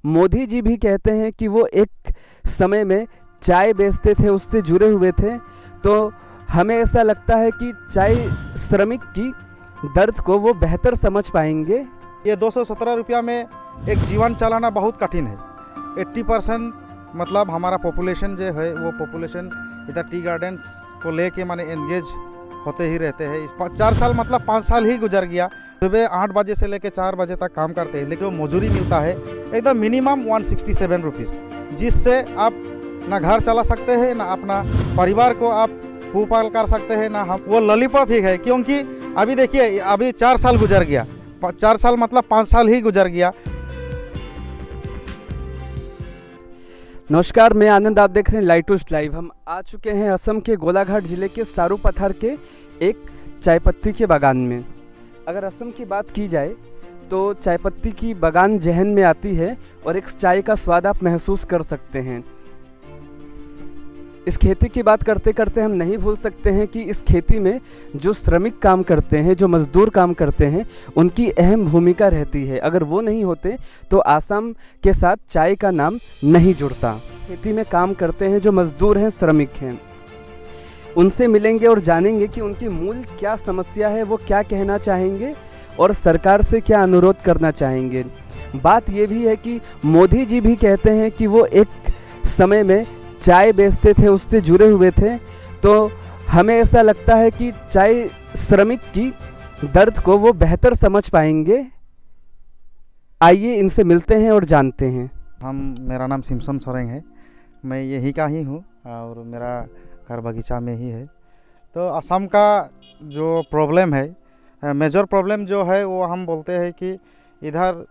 मोदी जी भी कहते हैं कि वो एक समय में चाय बेचते थे, उससे जुड़े हुए थे। तो हमें ऐसा लगता है कि चाय श्रमिक की दर्द को वो बेहतर समझ पाएंगे। ये 217 रुपया में एक जीवन चलाना बहुत कठिन है। 80% मतलब हमारा पॉपुलेशन जो है वो पॉपुलेशन इधर टी गार्डन्स को लेके माने एंगेज होते ही रहते हैं। इस 4 साल मतलब 5 साल ही गुजर गया। सुबह 8 बजे से लेकर 4 बजे तक काम करते हैं, लेकिन जो मजदूरी मिलता है एकदम मिनिमम 167 रुपीज़, जिससे आप ना घर चला सकते हैं, ना अपना परिवार को आप पोषण कर सकते हैं, ना हम वो लॉलीपॉप ही है। क्योंकि अभी देखिए अभी 4 साल गुजर गया, 4 साल मतलब 5 साल ही गुजर गया। नमस्कार, मैं आनंद, आप देख रहे हैं लाइटोस्ट लाइव। हम आ चुके हैं असम के गोलाघाट जिले के सारू पथार के एक चाय पत्ती के बागान में। अगर असम की बात की जाए तो चाय पत्ती की बागान जहन में आती है और एक चाय का स्वाद आप महसूस कर सकते हैं। इस खेती की बात करते करते हम नहीं भूल सकते हैं कि इस खेती में जो श्रमिक काम करते हैं, जो मजदूर काम करते हैं, उनकी अहम भूमिका रहती है। अगर वो नहीं होते तो आसाम के साथ चाय का नाम नहीं जुड़ता। खेती में काम करते हैं जो मजदूर हैं, श्रमिक हैं, उनसे मिलेंगे और जानेंगे कि उनकी मूल क्या समस्या है, वो क्या कहना चाहेंगे और सरकार से क्या अनुरोध करना चाहेंगे। बात ये भी है कि मोदी जी भी कहते हैं कि वो एक समय में चाय बेचते थे, उससे जुड़े हुए थे। तो हमें ऐसा लगता है कि चाय श्रमिक की दर्द को वो बेहतर समझ पाएंगे। आइए इनसे मिलते हैं और जानते हैं। मेरा नाम सिमसन सोरेंग है, मैं यहीं का ही हूँ और मेरा घर बगीचा में ही है। तो असम का जो प्रॉब्लम है, मेजर प्रॉब्लम जो है वो हम बोलते हैं कि इधर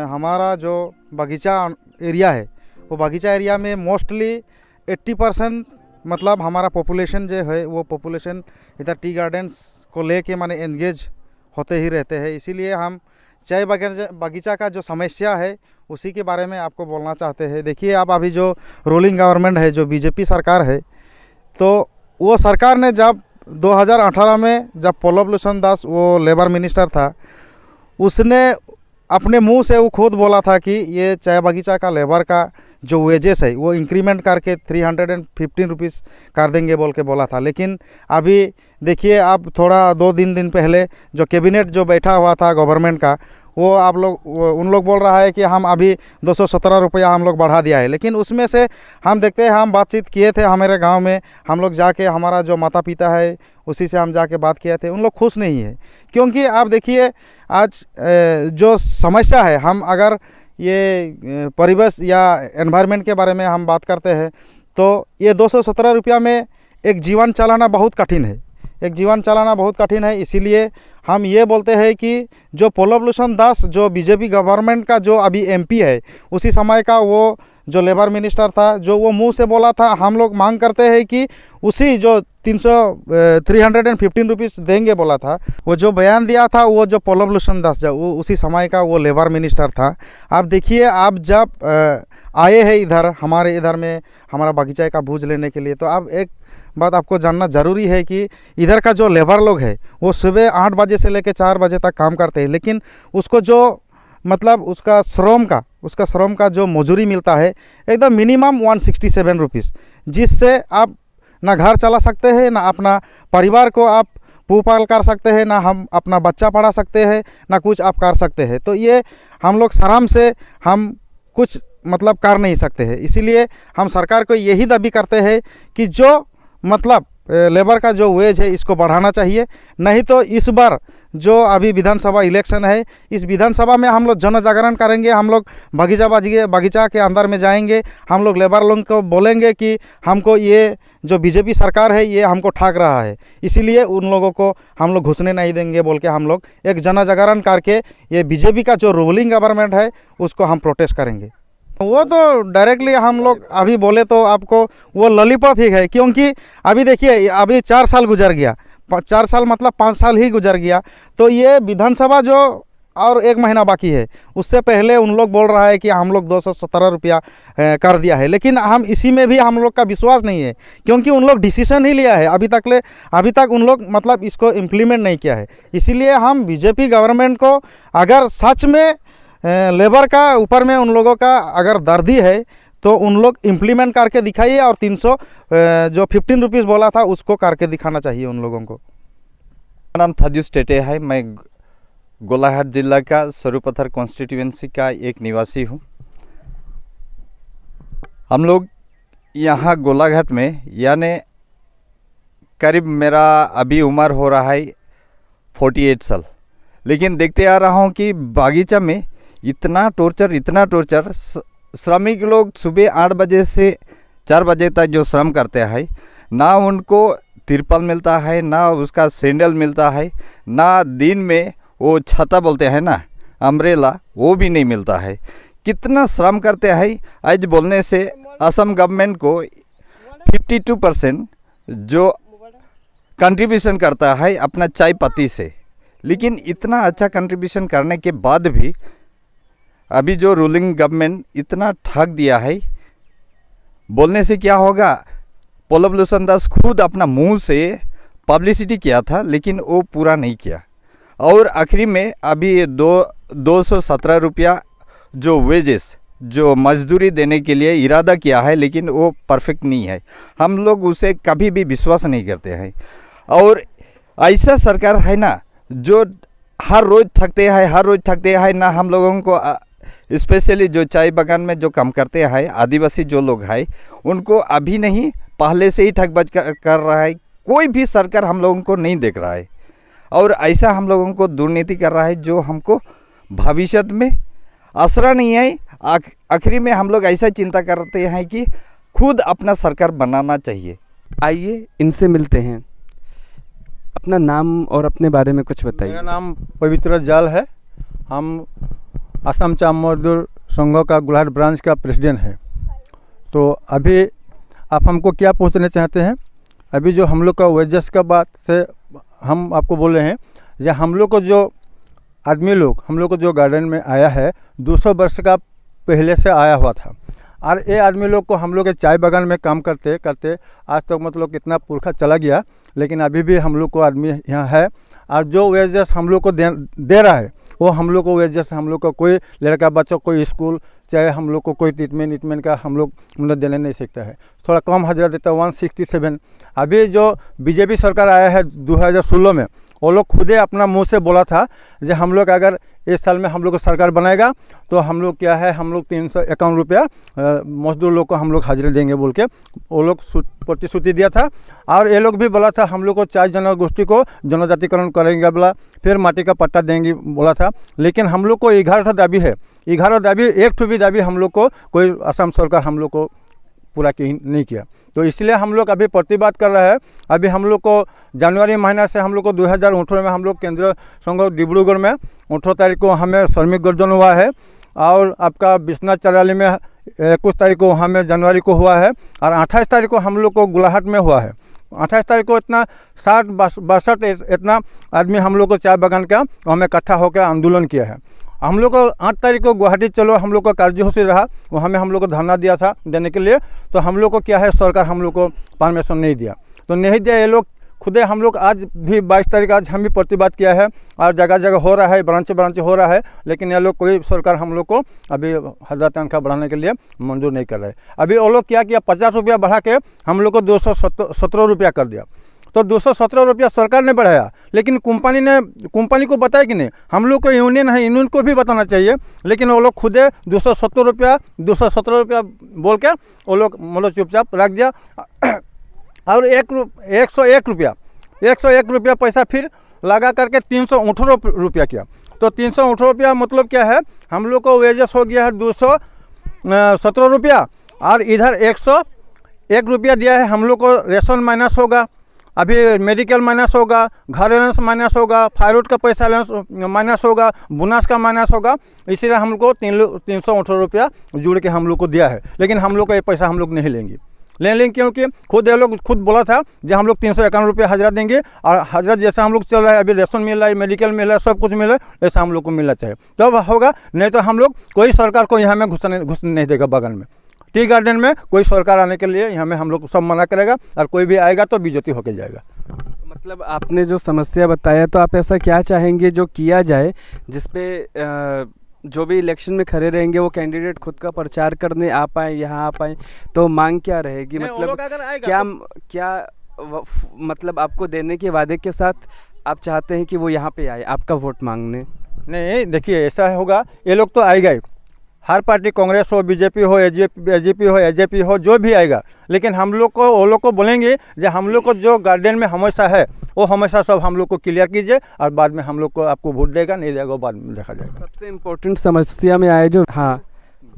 हमारा जो बगीचा एरिया है, वो बगीचा एरिया में मोस्टली 80% मतलब हमारा पॉपुलेशन जो है वो पॉपुलेशन इधर टी गार्डन्स को लेके माने एंगेज होते ही रहते हैं। इसीलिए हम चाय बगीचा का जो समस्या है उसी के बारे में आपको बोलना चाहते हैं। देखिए आप अभी जो रूलिंग गवर्नमेंट है, जो बीजेपी सरकार है, तो वो सरकार ने जब 2018 में जब पल्लव लोचन दास वो लेबर मिनिस्टर था, उसने अपने मुंह से वो खुद बोला था कि ये चाय बगीचा का लेबर का जो वेजेस है वो इंक्रीमेंट करके 315 रुपीज़ कर देंगे बोल के बोला था। लेकिन अभी देखिए आप थोड़ा 2 दिन पहले जो कैबिनेट जो बैठा हुआ था गवर्नमेंट का, वो उन लोग बोल रहा है कि हम अभी 217 रुपया हम लोग बढ़ा दिया है। लेकिन उसमें से हम देखते हैं, हम बातचीत किए थे हमारे गांव में, हम लोग जाके हमारा जो माता पिता है उसी से हम जाके बात किए थे, उन लोग खुश नहीं है। क्योंकि आप देखिए आज जो समस्या है, हम अगर ये परिवेश या एनवायरनमेंट के बारे में हम बात करते हैं तो ये 217 रुपया में एक जीवन चलाना बहुत कठिन है, एक जीवन चलाना बहुत कठिन है। इसीलिए हम ये बोलते हैं कि जो पल्लव लोचन दास जो बीजेपी गवर्नमेंट का जो अभी एमपी है, उसी समय का वो जो लेबर मिनिस्टर था, जो वो मुंह से बोला था, हम लोग मांग करते हैं कि उसी जो 315 रुपीज़ देंगे बोला था, वो जो बयान दिया था, वो जो पल्लव लोचन दास जो वो उसी समय का वो लेबर मिनिस्टर था। आप देखिए, आप जब आए हैं इधर हमारे इधर में हमारा बगीचा का भूज लेने के लिए, तो आप एक बात आपको जानना ज़रूरी है कि इधर का जो लेबर लोग है वो सुबह 8 बजे से लेकर 4 बजे तक काम करते हैं, लेकिन उसको जो मतलब उसका श्रम का जो मजदूरी मिलता है एकदम मिनिमम 167 रुपीज़, जिससे आप ना घर चला सकते हैं, ना अपना परिवार को आप पोषण कर सकते हैं, ना हम अपना बच्चा पढ़ा सकते हैं, ना कुछ आप कर सकते हैं। तो ये हम लोग आराम से हम कुछ मतलब कर नहीं सकते हैं। इसीलिए हम सरकार को यही दाबी करते हैं कि जो मतलब लेबर का जो वेज है इसको बढ़ाना चाहिए। नहीं तो इस बार जो अभी विधानसभा इलेक्शन है, इस विधानसभा में हम लोग जन जागरण करेंगे, हम लोग बगीचा के अंदर में जाएंगे, हम लोग लेबर लोग को बोलेंगे कि हमको ये जो बीजेपी सरकार है ये हमको ठग रहा है, इसीलिए उन लोगों को हम लोग घुसने नहीं देंगे बोल के हम लोग एक जन जागरण करके ये बीजेपी का जो रूलिंग गवर्नमेंट है उसको हम प्रोटेस्ट करेंगे। वो तो डायरेक्टली हम लोग अभी बोले तो आपको वो लॉलीपॉप ही है। क्योंकि अभी देखिए अभी 4 साल गुजर गया, 4 साल मतलब 5 साल ही गुजर गया। तो ये विधानसभा जो और 1 महीना बाकी है, उससे पहले उन लोग बोल रहा है कि हम लोग 217 रुपया कर दिया है। लेकिन हम इसी में भी हम लोग का विश्वास नहीं है, क्योंकि उन लोग डिसीजन ही लिया है, अभी तक उन लोग मतलब इसको इम्प्लीमेंट नहीं किया है। इसीलिए हम बीजेपी गवर्नमेंट को अगर सच में लेबर का ऊपर में उन लोगों का अगर दर्दी है तो उन लोग इम्प्लीमेंट करके दिखाइए, और 300 जो 15 रुपीज़ बोला था उसको करके दिखाना चाहिए उन लोगों को। मेरा नाम थाजूस टेटे है। मैं गोलाघाट जिला का सरूपत्थर कॉन्स्टिट्यूएंसी का एक निवासी हूँ। हम लोग यहाँ गोलाघाट में यानी करीब मेरा अभी उम्र हो रहा है 48 साल, लेकिन देखते आ रहा हूँ कि बागीचा में इतना टॉर्चर श्रमिक लोग सुबह 8 बजे से 4 बजे तक जो श्रम करते हैं, ना उनको तिरपाल मिलता है, ना उसका सैंडल मिलता है, ना दिन में वो छाता बोलते हैं ना, अम्ब्रेला, वो भी नहीं मिलता है। कितना श्रम करते हैं। आज बोलने से असम गवर्नमेंट को 52% जो कंट्रीब्यूशन करता है अपना चाय पत्ती से, लेकिन इतना अच्छा कंट्रीब्यूशन करने के बाद भी अभी जो रूलिंग गवर्नमेंट इतना ठग दिया है। बोलने से क्या होगा, पल्लव लोचन दास खुद अपना मुंह से पब्लिसिटी किया था, लेकिन वो पूरा नहीं किया। और आखिरी में अभी 217 रुपया जो वेजेस जो मजदूरी देने के लिए इरादा किया है, लेकिन वो परफेक्ट नहीं है। हम लोग उसे कभी भी विश्वास नहीं करते हैं। और ऐसा सरकार है ना जो हर रोज़ थकते हैं ना। हम लोगों को स्पेशली जो चाय बागान में जो काम करते हैं आदिवासी जो लोग हैं, उनको अभी नहीं पहले से ही ठगबाज कर रहा है। कोई भी सरकार हम लोगों को नहीं देख रहा है, और ऐसा हम लोगों को दुर्नीति कर रहा है जो हमको भविष्य में आसरा नहीं है। आखिरी में हम लोग ऐसा चिंता करते हैं कि खुद अपना सरकार बनाना चाहिए। आइए इनसे मिलते हैं। अपना नाम और अपने बारे में कुछ बताइए। मेरा नाम पवित्र जाल है। हम असम चा मजदूर संघ का गोलाघाट ब्रांच का प्रेसिडेंट है। तो अभी आप हमको क्या पूछना चाहते हैं? अभी जो हम लोग का वेजेस का बात से हम आपको बोल रहे हैं, या हम लोग को जो आदमी लोग हम लोग को जो गार्डन में आया है 200 वर्ष का पहले से आया हुआ था, और ये आदमी लोग को हम लोग के चाय बागान में काम करते करते आज तक मतलब कितना पुरखा चला गया, लेकिन अभी भी हम लोग को आदमी यहाँ है। और जो वेजेस हम लोग को दे रहा है वो हम लोग को वेजेस हम लोग को कोई लड़का बच्चों कोई स्कूल चाहे हम लोग को कोई ट्रीटमेंट का हम लोग मतलब देने नहीं सकता है। थोड़ा कम हज़ार देता है 167। अभी जो बीजेपी सरकार आया है 2016 में, वो लोग खुदे अपना मुंह से बोला था कि हम लोग अगर इस साल में हम लोग को सरकार बनाएगा तो हम लोग क्या है हम लोग 351 रुपया मजदूर लोग को हम लोग हाजिरी देंगे बोल के वो लोग प्रतिश्रुति दिया था। और ये लोग भी बोला था हम लोग को 4 जनगोष्ठी को जनजातिकरण करेंगे बोला, फिर माटी का पट्टा देंगे बोला था। लेकिन हम लोग को 11 दाबी है, 11 दाबी एक ठो भी दाबी हम लोग को कोई असम सरकार हम लोग को पूरा नहीं किया। तो इसलिए हम लोग अभी प्रतिवाद कर रहे हैं। अभी हम लोग को जनवरी महीना से हम लोग को 2018 में हम लोग केंद्रीय संघ डिब्रूगढ़ में 18 तारीख को हमें श्रमिक गर्जन हुआ है, और आपका विश्वनाथ चराली में 21 तारीख को हमें जनवरी को हुआ है, और 28 तारीख को हम लोग को गोलाघाट में हुआ है। 28 तारीख को इतना 60-62 इतना आदमी हम लोग को चाय बागान का हमें इकट्ठा होकर आंदोलन किया है। हम लोग को 8 तारीख को गुवाहाटी चलो हम लोग का कार्यसूची रहा, वहाँ में हम लोग को धरना दिया था देने के लिए। तो हम लोग को क्या है सरकार हम लोग को परमिशन नहीं दिया, तो नहीं दिया। ये लोग खुदे हम लोग आज भी 22 तारीख आज हम भी प्रतिवाद किया है, और जगह जगह हो रहा है, ब्रांच हो रहा है, लेकिन ये लोग कोई सरकार हम लोग को अभी हज़ार तनख्वाह बढ़ाने के लिए मंजूर नहीं कर रहे। अभी वो लोग क्या किया 50 रुपया बढ़ा के हम लोग को 217 रुपया कर दिया। तो 217 रुपया सरकार ने बढ़ाया, लेकिन कंपनी को बताया कि नहीं। हम लोग को यूनियन है, यूनियन को भी बताना चाहिए, लेकिन वो लोग खुदे 217 रुपया बोल के वो लोग मतलब चुपचाप रख दिया। और 101 रुपया पैसा फिर लगा करके 318 रुपया किया। तो 318 रुपया मतलब क्या है, हम लोग को वेजेस हो गया है 217 रुपया, और इधर 101 रुपया दिया है। हम लोग को रेशन माइनस होगा, अभी मेडिकल माइनस होगा, घर अलाउंस माइनस होगा, फायरवुड का पैसा अलाउंस माइनस होगा, बोनस का माइनस होगा। इसीलिए हम लोग को 318 रुपया जुड़ के हम लोग को दिया है। लेकिन हम लोग का ये पैसा हम लोग नहीं लेंगे क्योंकि खुद ये लोग खुद बोला था जो हम लोग 351 रुपया हजरा देंगे, और हजरा जैसा हम लोग चल रहा है, अभी रेशन मिल रहा है, मेडिकल मिल रहा है, सब कुछ मिल रहा है, ऐसा हम लोग को मिलना चाहिए तब होगा। नहीं तो हम लोग कोई सरकार को यहाँ में घुसने नहीं देगा। बगल में टी गार्डन में कोई सरकार आने के लिए यहाँ में हम लोग सब मना करेगा, और कोई भी आएगा तो बीजेपी होके जाएगा। मतलब आपने जो समस्या बताया, तो आप ऐसा क्या चाहेंगे जो किया जाए जिसपे जो भी इलेक्शन में खड़े रहेंगे वो कैंडिडेट खुद का प्रचार करने आ पाए, यहाँ आ पाए, तो मांग क्या रहेगी? नहीं, वो मतलब लोग अगर आएगा क्या तो- क्या मतलब आपको देने के वादे के साथ आप चाहते हैं कि वो यहाँ पे आए आपका वोट मांगने? नहीं, देखिए ऐसा होगा, ये लोग तो आएगा ही, हर पार्टी, कांग्रेस हो, बीजेपी हो, एजीपी हो, एजेपी हो, जो भी आएगा, लेकिन हम लोग को, वो लोग को बोलेंगे जो हम लोग को जो गार्डन में हमेशा है वो हमेशा सब हम लोग को क्लियर कीजिए, और बाद में हम लोग को आपको वोट देगा नहीं देगा वो बाद में देखा जाएगा। सबसे इम्पोर्टेंट समस्या में आए जो, हाँ,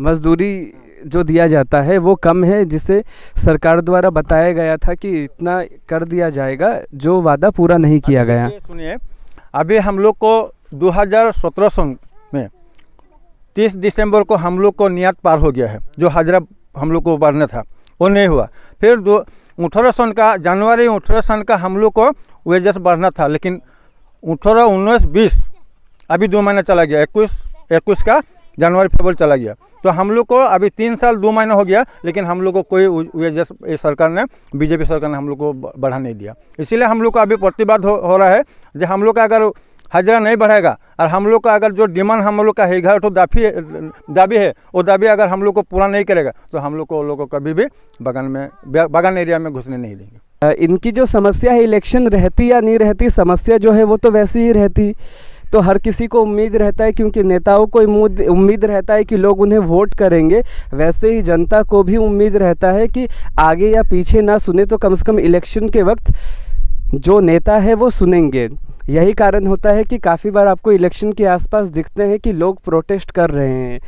मजदूरी जो दिया जाता है वो कम है, जिसे सरकार द्वारा बताया गया था कि इतना कर दिया जाएगा, जो वादा पूरा नहीं किया गया। ये सुनिए, अभी हम लोग को 2017 में 30 दिसंबर को हम लोग को नियत पार हो गया है, जो हाजरा हम लोग को बढ़ना था वो नहीं हुआ। फिर 18 सन का जनवरी 18 सन का हम लोग को वेजेस बढ़ना था, लेकिन 18, 19, 20 अभी 2 महीना चला गया, 21 का जनवरी फरवरी चला गया, तो हम लोग को अभी 3 साल 2 महीना हो गया, लेकिन हम लोग को कोई वेजेस इस सरकार ने, बीजेपी सरकार ने हम लोग को बढ़ा नहीं दिया। इसीलिए हम लोग को अभी प्रतिवाद हो रहा है जो हम लोग का अगर हाजिरा नहीं बढ़ेगा और हम लोग का अगर जो डिमांड हम लोग का है तो दाबी है, वो दाबी अगर हम लोग को पूरा नहीं करेगा तो हम लोग को कभी भी बागान एरिया में घुसने नहीं देंगे। इनकी जो समस्या है, इलेक्शन रहती या नहीं रहती, समस्या जो है वो तो वैसी ही रहती। तो हर किसी को उम्मीद रहता है, क्योंकि नेताओं को उम्मीद रहता है कि लोग उन्हें वोट करेंगे, वैसे ही जनता को भी उम्मीद रहता है कि आगे या पीछे ना सुने तो कम से कम इलेक्शन के वक्त जो नेता है वो सुनेंगे। यही कारण होता है कि काफ़ी बार आपको इलेक्शन के आसपास दिखते हैं कि लोग प्रोटेस्ट कर रहे हैं।